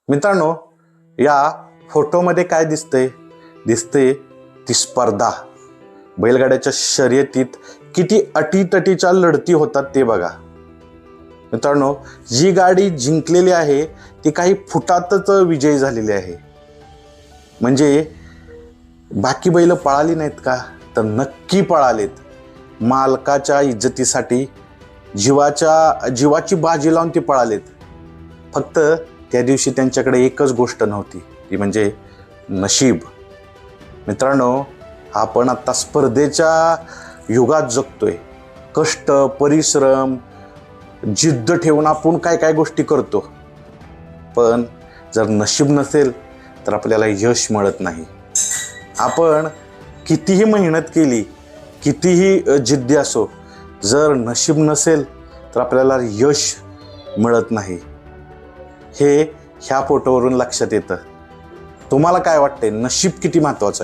मित्रांनो, या फोटोमध्ये काय दिसतंय? दिसते ती स्पर्धा. बैलगाड्याच्या शर्यतीत किती अटीतटीच्या लढती होतात ते बघा. मित्रांनो, जी गाडी जिंकलेली आहे ती काही फुटातच विजयी झालेली आहे. म्हणजे बाकी बैल पळाली नाहीत का? तर नक्की पळालेत. मालकाच्या इज्जतीसाठी जीवाची बाजी लावून ती पळालेत. फक्त त्या दिवशी त्यांच्याकडे एकच गोष्ट नव्हती, ती म्हणजे नशीब. मित्रांनो, आपण आता स्पर्धेच्या युगात जगतोय. कष्ट, परिश्रम, जिद्द ठेवून आपण काय काय गोष्टी करतो. पण जर नशीब नसेल तर आपल्याला यश मिळत नाही. आपण कितीही मेहनत केली, कितीही जिद्दी असो, जर नशीब नसेल तर आपल्याला यश मिळत नाही. हे ह्या फोटोवरून लक्षात येतं. तुम्हाला काय वाटते, नशीब किती महत्त्वाचं आहे?